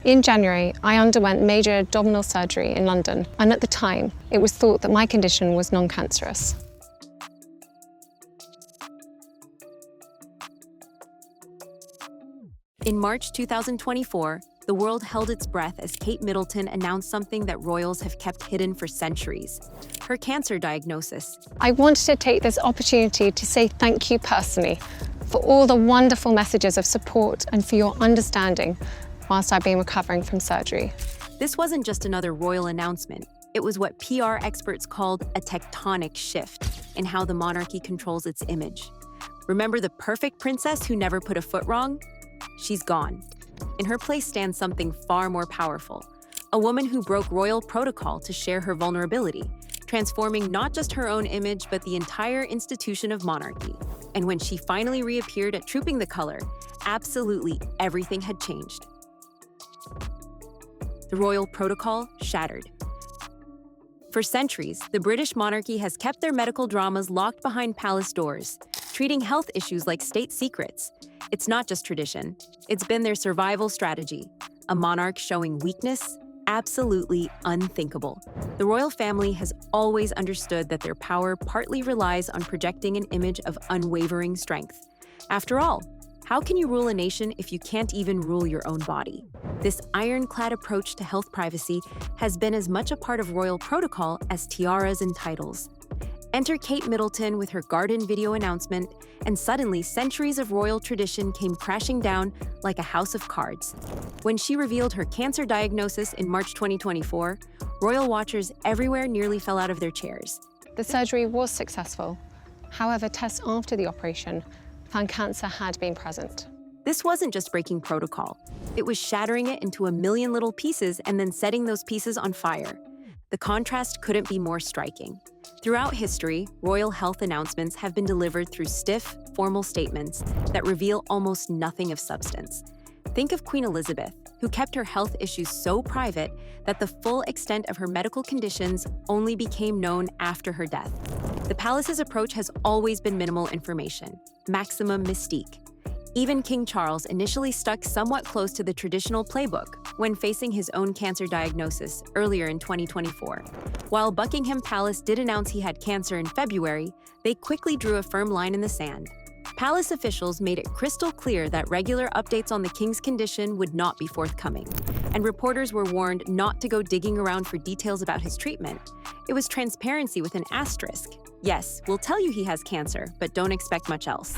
In January, I underwent major abdominal surgery in London, and at the time, it was thought that my condition was non-cancerous. In March 2024, the world held its breath as Kate Middleton announced something that royals have kept hidden for centuries: her cancer diagnosis. I wanted to take this opportunity to say thank you personally for all the wonderful messages of support and for your understanding whilst I've been recovering from surgery. This wasn't just another royal announcement. It was what PR experts called a tectonic shift in how the monarchy controls its image. Remember the perfect princess who never put a foot wrong? She's gone. In her place stands something far more powerful, a woman who broke royal protocol to share her vulnerability, transforming not just her own image, but the entire institution of monarchy. And when she finally reappeared at Trooping the Color, absolutely everything had changed. The royal protocol shattered. For centuries, the British monarchy has kept their medical dramas locked behind palace doors, treating health issues like state secrets. It's not just tradition, it's been their survival strategy. A monarch showing weakness? Absolutely unthinkable. The royal family has always understood that their power partly relies on projecting an image of unwavering strength. After all, how can you rule a nation if you can't even rule your own body? This ironclad approach to health privacy has been as much a part of royal protocol as tiaras and titles. Enter Kate Middleton with her garden video announcement, and suddenly centuries of royal tradition came crashing down like a house of cards. When she revealed her cancer diagnosis in March 2024, royal watchers everywhere nearly fell out of their chairs. The surgery was successful. However, tests after the operation found cancer had been present. This wasn't just breaking protocol. It was shattering it into a million little pieces and then setting those pieces on fire. The contrast couldn't be more striking. Throughout history, royal health announcements have been delivered through stiff, formal statements that reveal almost nothing of substance. Think of Queen Elizabeth, who kept her health issues so private that the full extent of her medical conditions only became known after her death. The palace's approach has always been minimal information, maximum mystique. Even King Charles initially stuck somewhat close to the traditional playbook when facing his own cancer diagnosis earlier in 2024. While Buckingham Palace did announce he had cancer in February, they quickly drew a firm line in the sand. Palace officials made it crystal clear that regular updates on the king's condition would not be forthcoming, and reporters were warned not to go digging around for details about his treatment. It was transparency with an asterisk. Yes, we'll tell you he has cancer, but don't expect much else.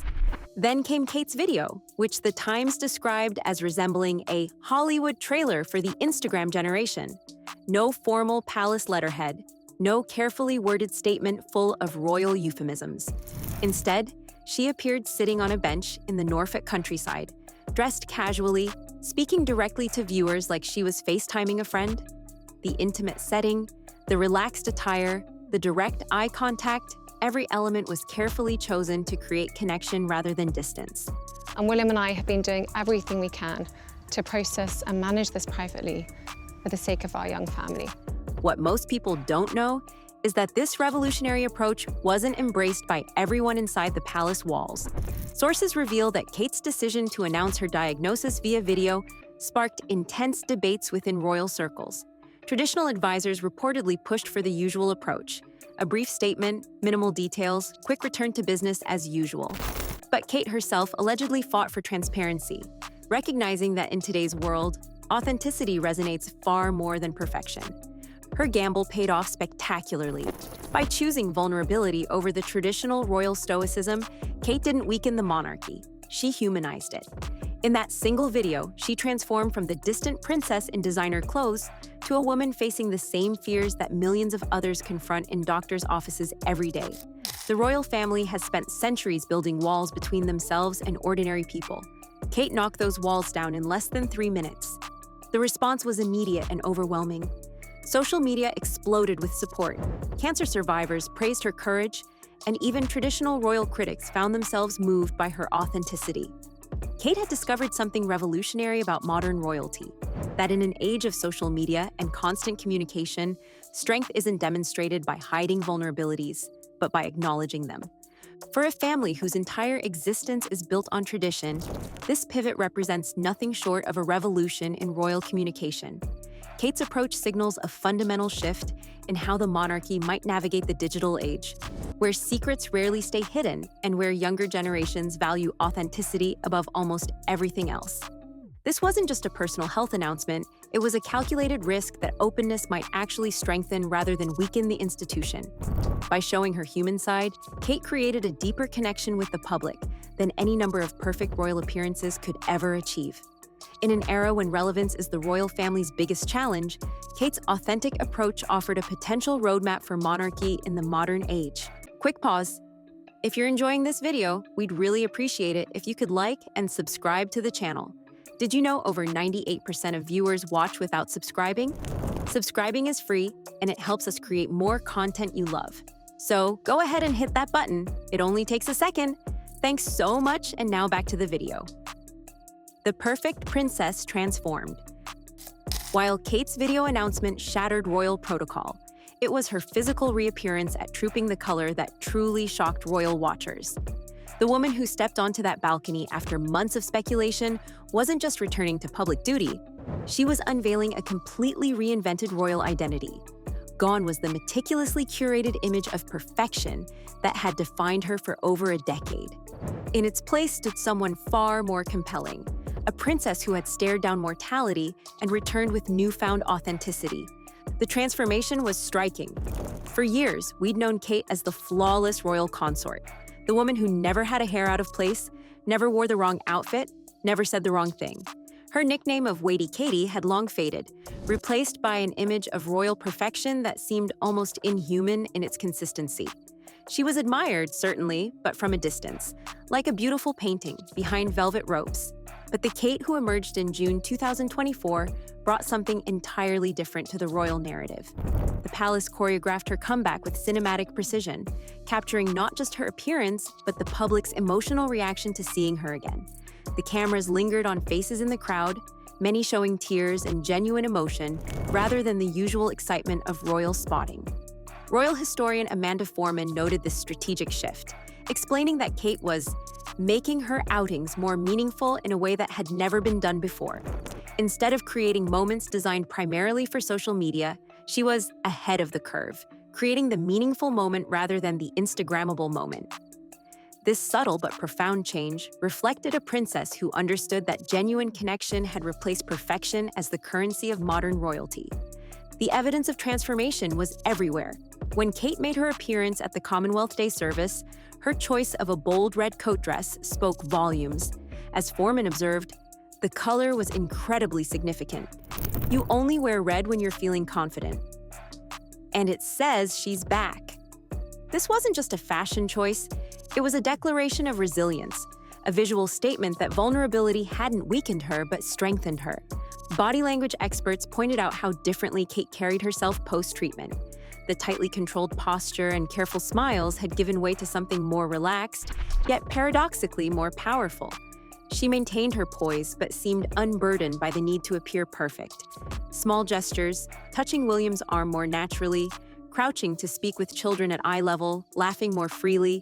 Then came Kate's video, which the Times described as resembling a Hollywood trailer for the Instagram generation. No formal palace letterhead, no carefully worded statement full of royal euphemisms. Instead, she appeared sitting on a bench in the Norfolk countryside, dressed casually, speaking directly to viewers like she was FaceTiming a friend. The intimate setting, the relaxed attire, the direct eye contact, every element was carefully chosen to create connection rather than distance. And William and I have been doing everything we can to process and manage this privately for the sake of our young family. What most people don't know is that this revolutionary approach wasn't embraced by everyone inside the palace walls. Sources reveal that Kate's decision to announce her diagnosis via video sparked intense debates within royal circles. Traditional advisors reportedly pushed for the usual approach: a brief statement, minimal details, quick return to business as usual. But Kate herself allegedly fought for transparency, recognizing that in today's world, authenticity resonates far more than perfection. Her gamble paid off spectacularly. By choosing vulnerability over the traditional royal stoicism, Kate didn't weaken the monarchy, she humanized it. In that single video, she transformed from the distant princess in designer clothes to a woman facing the same fears that millions of others confront in doctors' offices every day. The royal family has spent centuries building walls between themselves and ordinary people. Kate knocked those walls down in less than 3 minutes. The response was immediate and overwhelming. Social media exploded with support. Cancer survivors praised her courage, and even traditional royal critics found themselves moved by her authenticity. Kate had discovered something revolutionary about modern royalty: that in an age of social media and constant communication, strength isn't demonstrated by hiding vulnerabilities, but by acknowledging them. For a family whose entire existence is built on tradition, this pivot represents nothing short of a revolution in royal communication. Kate's approach signals a fundamental shift in how the monarchy might navigate the digital age, where secrets rarely stay hidden and where younger generations value authenticity above almost everything else. This wasn't just a personal health announcement, it was a calculated risk that openness might actually strengthen rather than weaken the institution. By showing her human side, Kate created a deeper connection with the public than any number of perfect royal appearances could ever achieve. In an era when relevance is the royal family's biggest challenge, Kate's authentic approach offered a potential roadmap for monarchy in the modern age. Quick pause. If you're enjoying this video, we'd really appreciate it if you could like and subscribe to the channel. Did you know over 98% of viewers watch without subscribing? Subscribing is free, and it helps us create more content you love. So go ahead and hit that button. It only takes a second. Thanks so much, and now back to the video. The perfect princess transformed. While Kate's video announcement shattered royal protocol, it was her physical reappearance at Trooping the Color that truly shocked royal watchers. The woman who stepped onto that balcony after months of speculation wasn't just returning to public duty, she was unveiling a completely reinvented royal identity. Gone was the meticulously curated image of perfection that had defined her for over a decade. In its place stood someone far more compelling, a princess who had stared down mortality and returned with newfound authenticity. The transformation was striking. For years, we'd known Kate as the flawless royal consort, the woman who never had a hair out of place, never wore the wrong outfit, never said the wrong thing. Her nickname of Weighty Katie had long faded, replaced by an image of royal perfection that seemed almost inhuman in its consistency. She was admired, certainly, but from a distance, like a beautiful painting behind velvet ropes. But the Kate who emerged in June 2024 brought something entirely different to the royal narrative. The palace choreographed her comeback with cinematic precision, capturing not just her appearance, but the public's emotional reaction to seeing her again. The cameras lingered on faces in the crowd, many showing tears and genuine emotion, rather than the usual excitement of royal spotting. Royal historian Amanda Foreman noted this strategic shift, explaining that Kate was making her outings more meaningful in a way that had never been done before. Instead of creating moments designed primarily for social media, she was ahead of the curve, creating the meaningful moment rather than the Instagrammable moment. This subtle but profound change reflected a princess who understood that genuine connection had replaced perfection as the currency of modern royalty. The evidence of transformation was everywhere. When Kate made her appearance at the Commonwealth Day service, her choice of a bold red coat dress spoke volumes. As Foreman observed, the color was incredibly significant. You only wear red when you're feeling confident. And it says she's back. This wasn't just a fashion choice, it was a declaration of resilience, a visual statement that vulnerability hadn't weakened her but strengthened her. Body language experts pointed out how differently Kate carried herself post-treatment. The tightly controlled posture and careful smiles had given way to something more relaxed, yet paradoxically more powerful. She maintained her poise but seemed unburdened by the need to appear perfect. Small gestures, touching William's arm more naturally, crouching to speak with children at eye level, laughing more freely,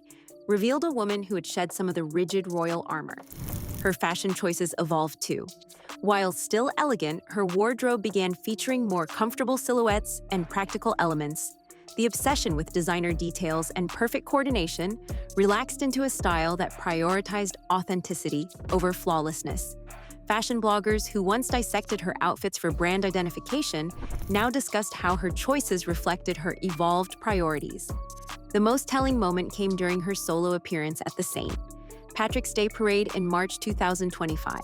revealed a woman who had shed some of the rigid royal armor. Her fashion choices evolved too. While still elegant, her wardrobe began featuring more comfortable silhouettes and practical elements. The obsession with designer details and perfect coordination relaxed into a style that prioritized authenticity over flawlessness. Fashion bloggers who once dissected her outfits for brand identification now discussed how her choices reflected her evolved priorities. The most telling moment came during her solo appearance at the St. Patrick's Day Parade in March 2025.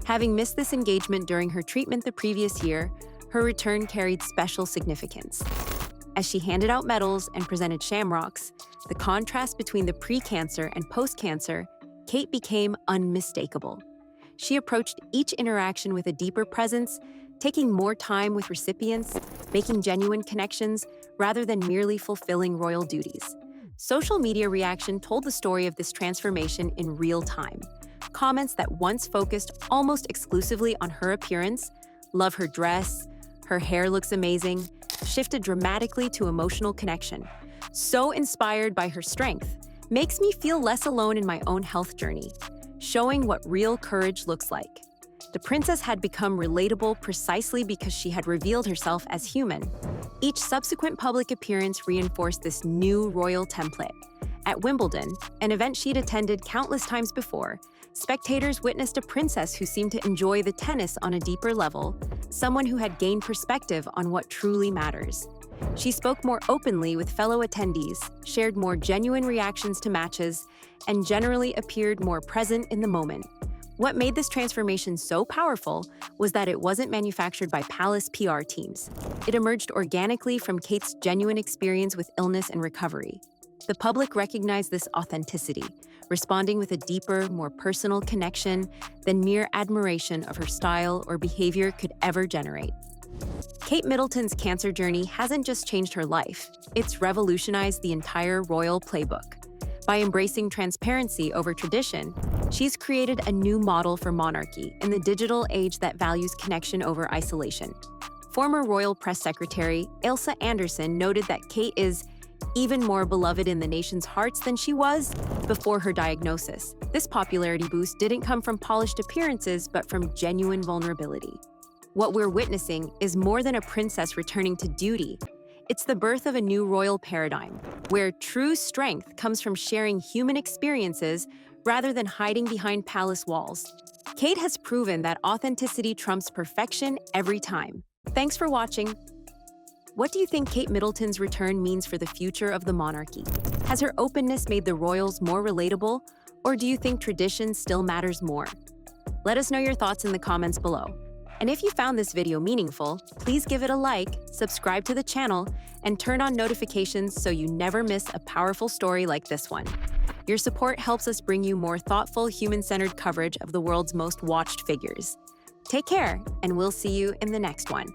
Having missed this engagement during her treatment the previous year, her return carried special significance. As she handed out medals and presented shamrocks, the contrast between the pre-cancer and post-cancer, Kate became unmistakable. She approached each interaction with a deeper presence, taking more time with recipients, making genuine connections, rather than merely fulfilling royal duties. Social media reaction told the story of this transformation in real time. Comments that once focused almost exclusively on her appearance, love her dress, her hair looks amazing, shifted dramatically to emotional connection. So inspired by her strength, makes me feel less alone in my own health journey, showing what real courage looks like. The princess had become relatable precisely because she had revealed herself as human. Each subsequent public appearance reinforced this new royal template. At Wimbledon, an event she'd attended countless times before, spectators witnessed a princess who seemed to enjoy the tennis on a deeper level, someone who had gained perspective on what truly matters. She spoke more openly with fellow attendees, shared more genuine reactions to matches, and generally appeared more present in the moment. What made this transformation so powerful was that it wasn't manufactured by palace PR teams. It emerged organically from Kate's genuine experience with illness and recovery. The public recognized this authenticity, responding with a deeper, more personal connection than mere admiration of her style or behavior could ever generate. Kate Middleton's cancer journey hasn't just changed her life, it's revolutionized the entire royal playbook. By embracing transparency over tradition, she's created a new model for monarchy in the digital age that values connection over isolation. Former royal press secretary Ailsa Anderson noted that Kate is even more beloved in the nation's hearts than she was before her diagnosis. This popularity boost didn't come from polished appearances, but from genuine vulnerability. What we're witnessing is more than a princess returning to duty. It's the birth of a new royal paradigm, where true strength comes from sharing human experiences rather than hiding behind palace walls. Kate has proven that authenticity trumps perfection every time. Thanks for watching. What do you think Kate Middleton's return means for the future of the monarchy? Has her openness made the royals more relatable, or do you think tradition still matters more? Let us know your thoughts in the comments below. And if you found this video meaningful, please give it a like, subscribe to the channel, and turn on notifications so you never miss a powerful story like this one. Your support helps us bring you more thoughtful, human-centered coverage of the world's most watched figures. Take care, and we'll see you in the next one.